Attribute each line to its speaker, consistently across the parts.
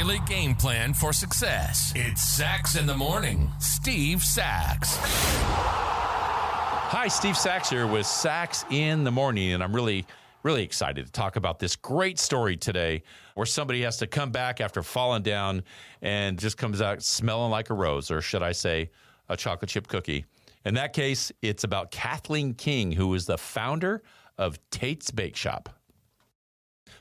Speaker 1: daily game plan for success. It's Sachs in the Morning. Steve Sachs.
Speaker 2: Hi, Steve Sachs here with Sachs in the Morning, and I'm really excited to talk about this great story today where somebody has to come back after falling down and just comes out smelling like a rose, or should I say a chocolate chip cookie. In that case, it's about Kathleen King, who is the founder of Tate's Bake Shop.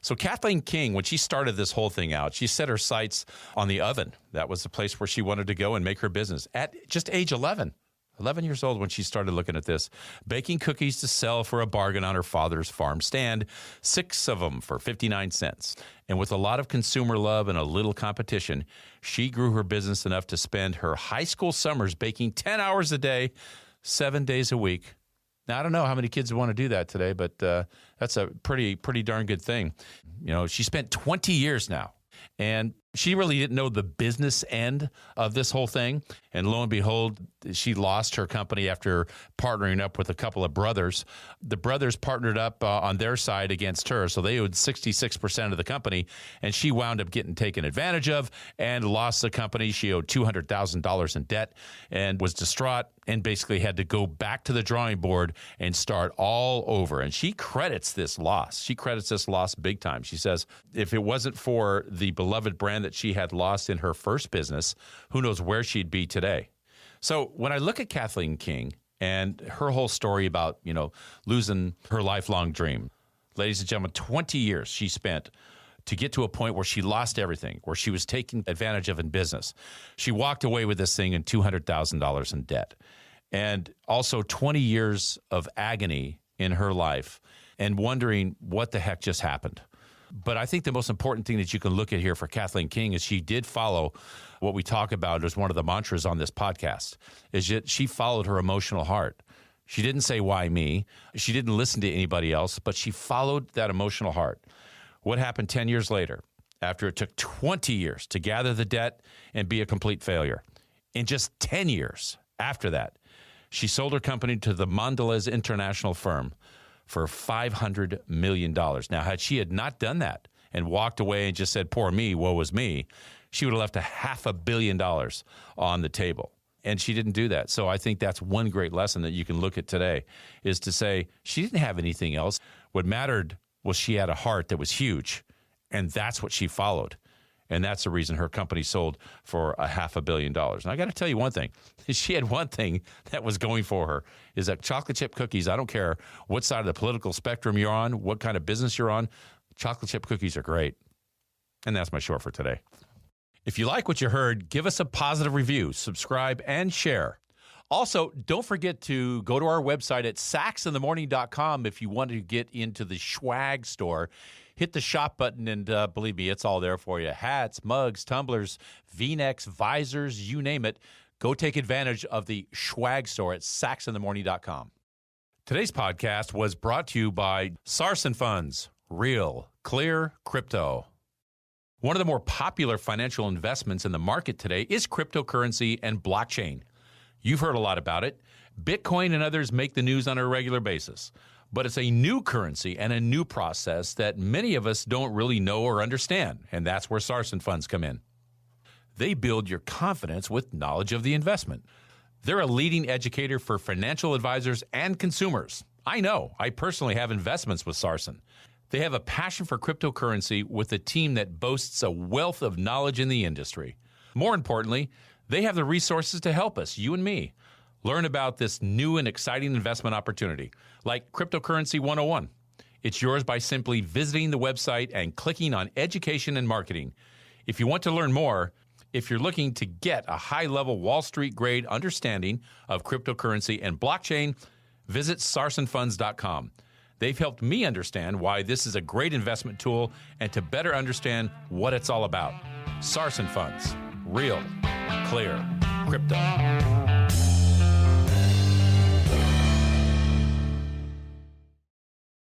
Speaker 2: So Kathleen King, when she started this whole thing out, she set her sights on the oven. That was the place where she wanted to go and make her business at just age 11. 11 years old when she started looking at this, baking cookies to sell for a bargain on her father's farm stand, 6 of them for 59 cents. And with a lot of consumer love and a little competition, she grew her business enough to spend her high school summers baking 10 hours a day, 7 days a week. Now, I don't know how many kids want to do that today, but that's a pretty darn good thing. You know, she spent 20 years now, and she really didn't know the business end of this whole thing. And lo and behold, she lost her company after partnering up with a couple of brothers. The brothers partnered up on their side against her, so they owed 66% of the company, and she wound up getting taken advantage of and lost the company. She owed $200,000 in debt and was distraught and basically had to go back to the drawing board and start all over. And she credits this loss. She credits this loss big time. She says, if it wasn't for the beloved brand that she had lost in her first business, who knows where she'd be today. So when I look at Kathleen King and her whole story about, losing her lifelong dream, ladies and gentlemen, 20 years she spent to get to a point where she lost everything, where she was taken advantage of in business. She walked away with this thing in $200,000 in debt. And also 20 years of agony in her life and wondering what the heck just happened. But I think the most important thing that you can look at here for Kathleen King is she did follow what we talk about as one of the mantras on this podcast, is that she followed her emotional heart. She didn't say, why me? She didn't listen to anybody else, but she followed that emotional heart. What happened 10 years later, after it took 20 years to gather the debt and be a complete failure? In just 10 years after that, she sold her company to the Mondelez International firm for $500 million. Now, had she not done that and walked away and just said, poor me, woe is me, she would have left $500 million on the table. And she didn't do that. So I think that's one great lesson that you can look at today, is to say she didn't have anything else. What mattered was she had a heart that was huge, and that's what she followed. And that's the reason her company sold for $500 million. And I got to tell you one thing. She had one thing that was going for her, is that chocolate chip cookies, I don't care what side of the political spectrum you're on, what kind of business you're on, chocolate chip cookies are great. And that's my short for today. If you like what you heard, give us a positive review, subscribe, and share. Also, don't forget to go to our website at sachsinthemorning.com if you want to get into the swag store. Hit the shop button, and believe me, it's all there for you. Hats, mugs, tumblers, V-necks, visors, you name it. Go take advantage of the swag store at sachsinthemorning.com. Today's podcast was brought to you by Sarson Funds, Real, Clear, Crypto. One of the more popular financial investments in the market today is cryptocurrency and blockchain. You've heard a lot about it. Bitcoin and others make the news on a regular basis. But it's a new currency and a new process that many of us don't really know or understand, and that's where Sarson Funds come in. They build your confidence with knowledge of the investment. They're a leading educator for financial advisors and consumers. I know. I personally have investments with Sarson. They have a passion for cryptocurrency with a team that boasts a wealth of knowledge in the industry. More importantly, they have the resources to help us, you and me, learn about this new and exciting investment opportunity, like Cryptocurrency 101. It's yours by simply visiting the website and clicking on Education and Marketing. If you want to learn more, if you're looking to get a high-level Wall Street grade understanding of cryptocurrency and blockchain, visit sarsonfunds.com. They've helped me understand why this is a great investment tool and to better understand what it's all about. Sarson Funds, Real, Clear, Crypto.